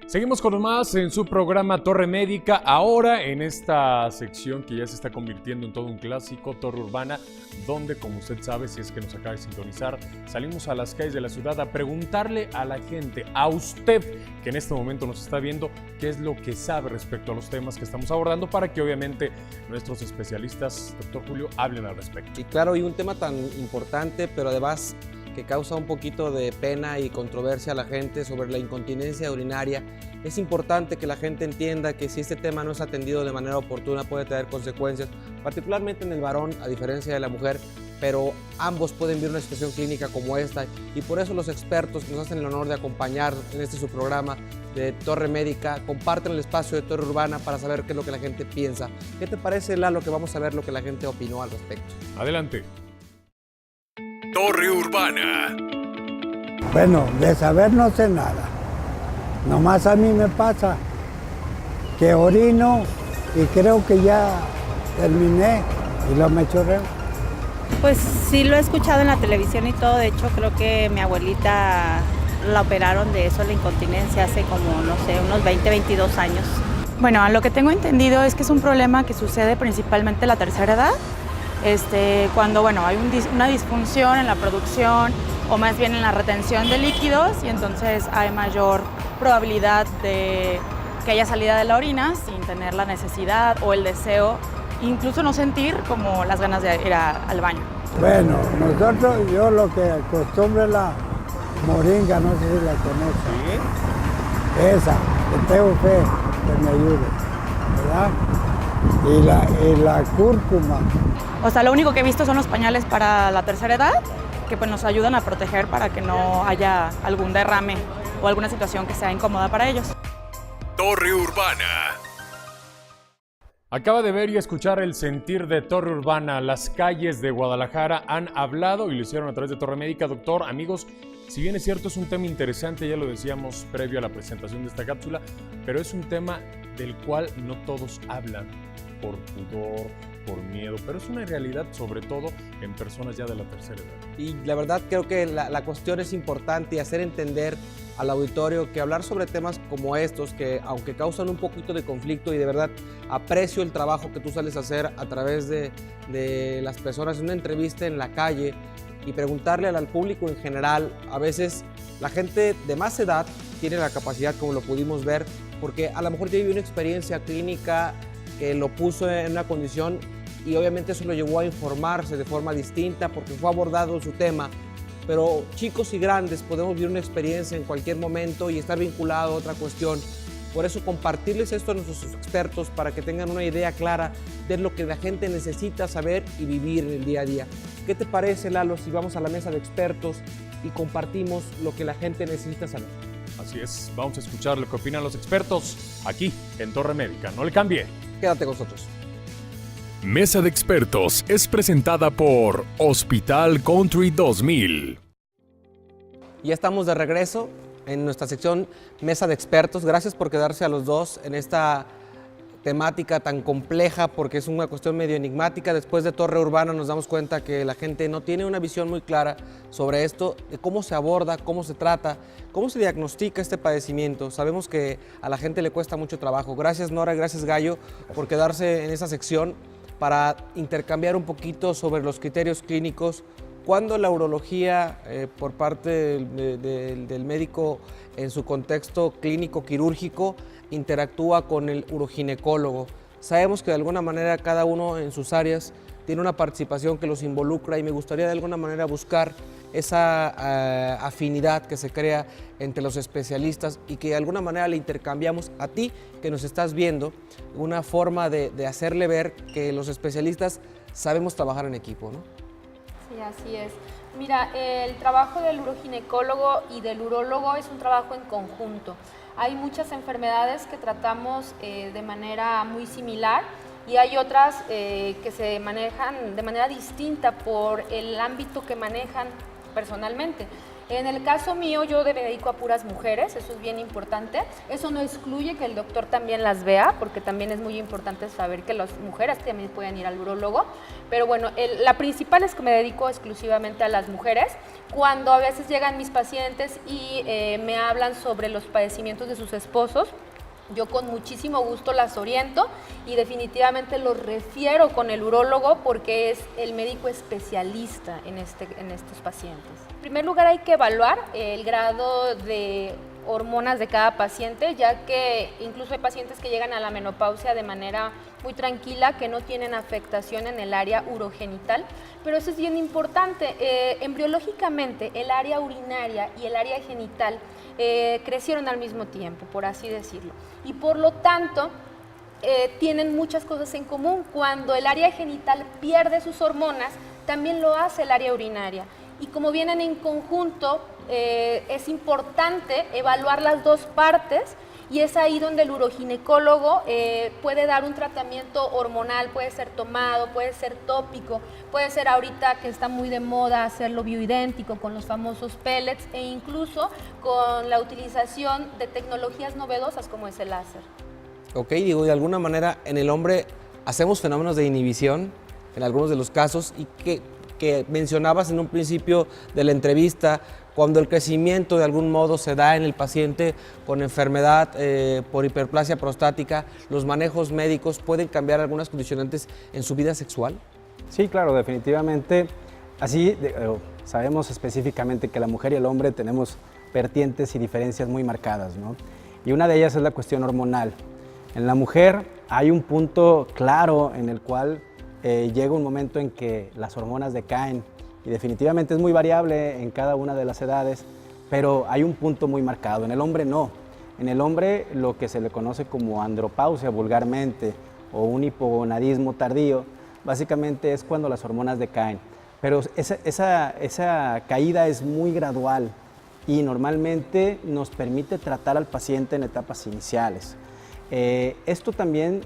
Seguimos con más en su programa Torre Médica, ahora en esta sección que ya se está convirtiendo en todo un clásico, Torre Urbana, donde, como usted sabe, si es que nos acaba de sintonizar, salimos a las calles de la ciudad a preguntarle a la gente, a usted que en este momento nos está viendo, qué es lo que sabe respecto a los temas que estamos abordando, para que obviamente nuestros especialistas, doctor Julio, hablen al respecto. Y claro, y un tema tan importante, pero además que causa un poquito de pena y controversia a la gente sobre la incontinencia urinaria. Es importante que la gente entienda que si este tema no es atendido de manera oportuna puede tener consecuencias, particularmente en el varón, a diferencia de la mujer, pero ambos pueden vivir una situación clínica como esta, y por eso los expertos que nos hacen el honor de acompañar en este su programa de Torre Médica comparten el espacio de Torre Urbana para saber qué es lo que la gente piensa. ¿Qué te parece, Lalo, que vamos a ver lo que la gente opinó al respecto? Adelante. Torre Urbana. Bueno, de saber no sé nada. Nomás a mí me pasa que orino y creo que ya terminé y lo me chorreo. Pues sí lo he escuchado en la televisión y todo. De hecho, creo que mi abuelita la operaron de eso, la incontinencia, hace como, no sé, unos 20, 22 años. Bueno, lo que tengo entendido es que es un problema que sucede principalmente en la tercera edad. Cuando hay una disfunción en la producción o más bien en la retención de líquidos, y entonces hay mayor probabilidad de que haya salida de la orina sin tener la necesidad o el deseo, incluso no sentir como las ganas de ir al baño. Bueno, yo lo que acostumbro es la moringa, no sé si la conocen. ¿Sí? Esa, que tengo fe que me ayude, ¿verdad? Y la cúrcuma. O sea, lo único que he visto son los pañales para la tercera edad, que pues nos ayudan a proteger para que no haya algún derrame o alguna situación que sea incómoda para ellos. Torre Urbana. Acaba de ver y escuchar el sentir de Torre Urbana. Las calles de Guadalajara han hablado y lo hicieron a través de Torre Médica. Doctor, amigos, si bien es cierto, es un tema interesante, ya lo decíamos previo a la presentación de esta cápsula, pero es un tema del cual no todos hablan por pudor, por miedo, pero es una realidad sobre todo en personas ya de la tercera edad. Y la verdad creo que la cuestión es importante y hacer entender al auditorio que hablar sobre temas como estos, que aunque causan un poquito de conflicto, y de verdad aprecio el trabajo que tú sales a hacer a través de las personas en una entrevista en la calle y preguntarle al público en general. A veces la gente de más edad tiene la capacidad, como lo pudimos ver, porque a lo mejor ya vivió una experiencia clínica que lo puso en una condición y obviamente eso lo llevó a informarse de forma distinta porque fue abordado su tema. Pero chicos y grandes podemos vivir una experiencia en cualquier momento y estar vinculado a otra cuestión. Por eso compartirles esto a nuestros expertos para que tengan una idea clara de lo que la gente necesita saber y vivir en el día a día. ¿Qué te parece, Lalo, si vamos a la mesa de expertos y compartimos lo que la gente necesita saber? Así es, vamos a escuchar lo que opinan los expertos aquí en Torre Médica. No le cambie. Quédate con nosotros. Mesa de Expertos es presentada por Hospital Country 2000. Ya estamos de regreso en nuestra sección Mesa de Expertos. Gracias por quedarse a los dos en esta temática tan compleja porque es una cuestión medio enigmática. Después de Torre Urbana nos damos cuenta que la gente no tiene una visión muy clara sobre esto, de cómo se aborda, cómo se trata, cómo se diagnostica este padecimiento. Sabemos que a la gente le cuesta mucho trabajo. Gracias, Nora, gracias, Gallo, por quedarse en esa sección para intercambiar un poquito sobre los criterios clínicos. Cuando la urología por parte del médico en su contexto clínico quirúrgico interactúa con el uroginecólogo. Sabemos que de alguna manera cada uno en sus áreas tiene una participación que los involucra y me gustaría de alguna manera buscar esa afinidad que se crea entre los especialistas y que de alguna manera le intercambiamos a ti que nos estás viendo una forma de hacerle ver que los especialistas sabemos trabajar en equipo, ¿no? Sí, así es. Mira, el trabajo del uroginecólogo y del urólogo es un trabajo en conjunto. Hay muchas enfermedades que tratamos de manera muy similar y hay otras que se manejan de manera distinta por el ámbito que manejan personalmente. En el caso mío, yo me dedico a puras mujeres, eso es bien importante. Eso no excluye que el doctor también las vea, porque también es muy importante saber que las mujeres también pueden ir al urólogo. Pero bueno, la principal es que me dedico exclusivamente a las mujeres. Cuando a veces llegan mis pacientes y me hablan sobre los padecimientos de sus esposos, yo con muchísimo gusto las oriento y definitivamente los refiero con el urólogo porque es el médico especialista en estos pacientes. En primer lugar hay que evaluar el grado de hormonas de cada paciente, ya que incluso hay pacientes que llegan a la menopausia de manera muy tranquila, que no tienen afectación en el área urogenital, pero eso es bien importante. Embriológicamente, el área urinaria y el área genital crecieron al mismo tiempo, por así decirlo, y por lo tanto tienen muchas cosas en común. Cuando el área genital pierde sus hormonas, también lo hace el área urinaria. Y como vienen en conjunto, es importante evaluar las dos partes y es ahí donde el uroginecólogo puede dar un tratamiento hormonal, puede ser tomado, puede ser tópico, puede ser ahorita que está muy de moda hacerlo bioidéntico con los famosos pellets e incluso con la utilización de tecnologías novedosas como es el láser. Ok, digo, de alguna manera en el hombre hacemos fenómenos de inhibición en algunos de los casos y que mencionabas en un principio de la entrevista, cuando el crecimiento de algún modo se da en el paciente con enfermedad por hiperplasia prostática, ¿los manejos médicos pueden cambiar algunas condicionantes en su vida sexual? Sí, claro, definitivamente. Así sabemos específicamente que la mujer y el hombre tenemos vertientes y diferencias muy marcadas, ¿no? Y una de ellas es la cuestión hormonal. En la mujer hay un punto claro en el cual llega un momento en que las hormonas decaen y definitivamente es muy variable en cada una de las edades, pero hay un punto muy marcado. En el hombre no. En el hombre lo que se le conoce como andropausia vulgarmente o un hipogonadismo tardío, básicamente es cuando las hormonas decaen. Pero esa caída es muy gradual y normalmente nos permite tratar al paciente en etapas iniciales. Esto también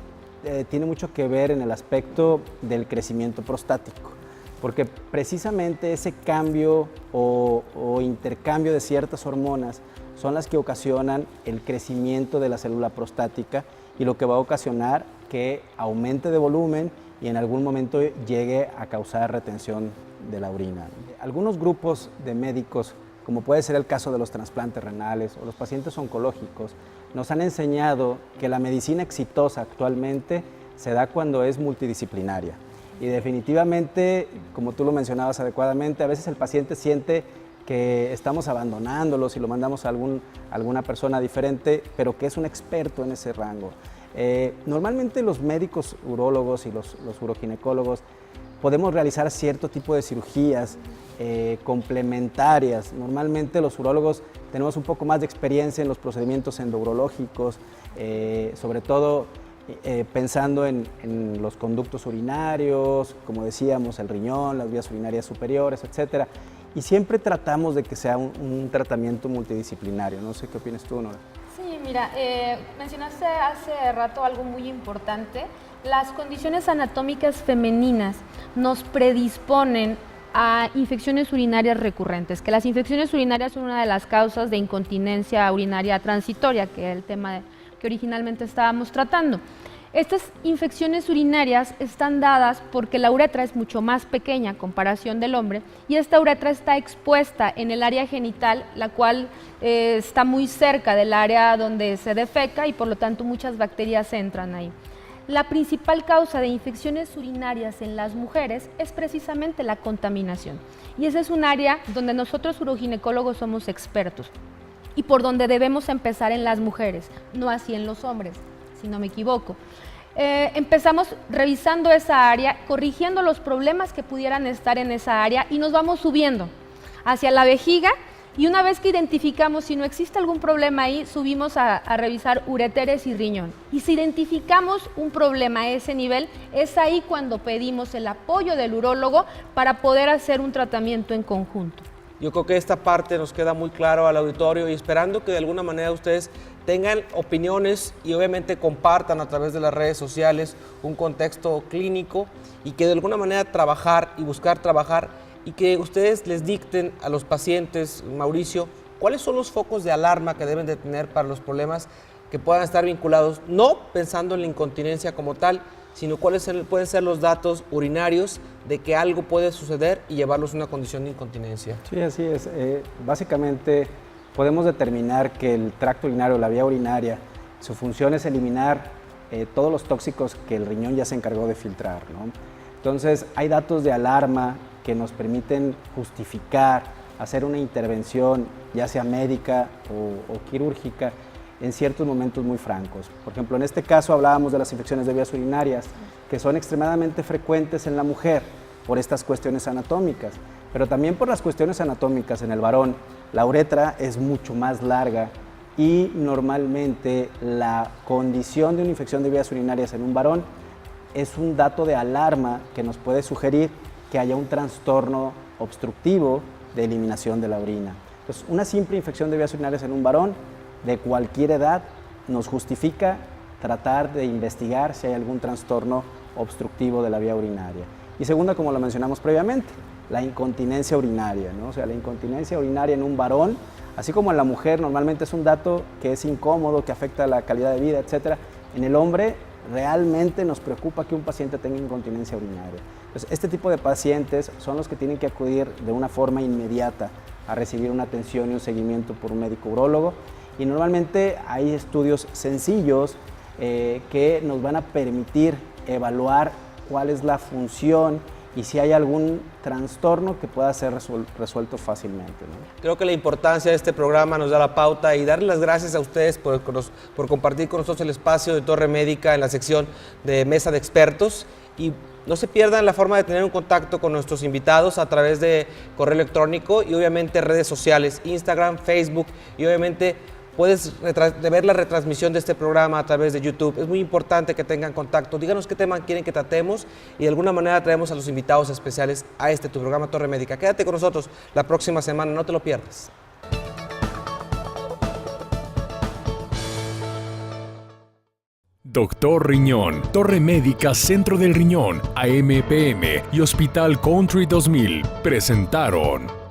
tiene mucho que ver en el aspecto del crecimiento prostático, porque precisamente ese cambio o intercambio de ciertas hormonas son las que ocasionan el crecimiento de la célula prostática y lo que va a ocasionar que aumente de volumen y en algún momento llegue a causar retención de la orina. Algunos grupos de médicos, como puede ser el caso de los trasplantes renales o los pacientes oncológicos, nos han enseñado que la medicina exitosa actualmente se da cuando es multidisciplinaria. Y definitivamente, como tú lo mencionabas adecuadamente, a veces el paciente siente que estamos abandonándolo si lo mandamos a alguna persona diferente, pero que es un experto en ese rango. Normalmente los médicos urólogos y los uroginecólogos podemos realizar cierto tipo de cirugías complementarias. Normalmente los urólogos tenemos un poco más de experiencia en los procedimientos endourológicos, sobre todo pensando en los conductos urinarios, como decíamos, el riñón, las vías urinarias superiores, etc. Y siempre tratamos de que sea un tratamiento multidisciplinario. No sé qué opinas tú, Nora. Sí, mira, mencionaste hace rato algo muy importante. Las condiciones anatómicas femeninas nos predisponen a infecciones urinarias recurrentes, que las infecciones urinarias son una de las causas de incontinencia urinaria transitoria, que es el tema que originalmente estábamos tratando. Estas infecciones urinarias están dadas porque la uretra es mucho más pequeña a comparación del hombre y esta uretra está expuesta en el área genital, la cual está muy cerca del área donde se defeca y por lo tanto muchas bacterias entran ahí. La principal causa de infecciones urinarias en las mujeres es precisamente la contaminación y ese es un área donde nosotros uroginecólogos somos expertos y por donde debemos empezar en las mujeres, no así en los hombres, si no me equivoco. Empezamos revisando esa área, corrigiendo los problemas que pudieran estar en esa área y nos vamos subiendo hacia la vejiga y una vez que identificamos si no existe algún problema ahí, subimos a revisar ureteres y riñón. Y si identificamos un problema a ese nivel, es ahí cuando pedimos el apoyo del urólogo para poder hacer un tratamiento en conjunto. Yo creo que esta parte nos queda muy claro al auditorio y esperando que de alguna manera ustedes tengan opiniones y obviamente compartan a través de las redes sociales un contexto clínico y que de alguna manera trabajar y buscar trabajar y que ustedes les dicten a los pacientes, Mauricio, cuáles son los focos de alarma que deben de tener para los problemas que puedan estar vinculados, no pensando en la incontinencia como tal, sino cuáles pueden ser los datos urinarios de que algo puede suceder y llevarlos a una condición de incontinencia. Sí, así es. Básicamente podemos determinar que el tracto urinario, la vía urinaria, su función es eliminar todos los tóxicos que el riñón ya se encargó de filtrar, ¿no? Entonces hay datos de alarma que nos permiten justificar, hacer una intervención, ya sea médica o quirúrgica, en ciertos momentos muy francos. Por ejemplo, en este caso hablábamos de las infecciones de vías urinarias, que son extremadamente frecuentes en la mujer por estas cuestiones anatómicas, pero también por las cuestiones anatómicas en el varón. La uretra es mucho más larga y normalmente la condición de una infección de vías urinarias en un varón es un dato de alarma que nos puede sugerir que haya un trastorno obstructivo de eliminación de la orina. Entonces, una simple infección de vías urinarias en un varón de cualquier edad nos justifica tratar de investigar si hay algún trastorno obstructivo de la vía urinaria. Y segunda, como lo mencionamos previamente, la incontinencia urinaria, ¿no? O sea, la incontinencia urinaria en un varón, así como en la mujer, normalmente es un dato que es incómodo, que afecta la calidad de vida, etc. En el hombre, realmente nos preocupa que un paciente tenga incontinencia urinaria. Entonces, este tipo de pacientes son los que tienen que acudir de una forma inmediata a recibir una atención y un seguimiento por un médico urólogo. Y normalmente hay estudios sencillos que nos van a permitir evaluar cuál es la función y si hay algún trastorno que pueda ser resuelto fácilmente, ¿no? Creo que la importancia de este programa nos da la pauta y darles las gracias a ustedes por compartir con nosotros el espacio de Torre Médica en la sección de Mesa de Expertos. Y no se pierdan la forma de tener un contacto con nuestros invitados a través de correo electrónico y obviamente redes sociales, Instagram, Facebook y obviamente puedes ver la retransmisión de este programa a través de YouTube. Es muy importante que tengan contacto. Díganos qué tema quieren que tratemos y de alguna manera traemos a los invitados especiales a tu programa Torre Médica. Quédate con nosotros la próxima semana, no te lo pierdas. Doctor Riñón, Torre Médica Centro del Riñón, AM/PM y Hospital Country 2000 presentaron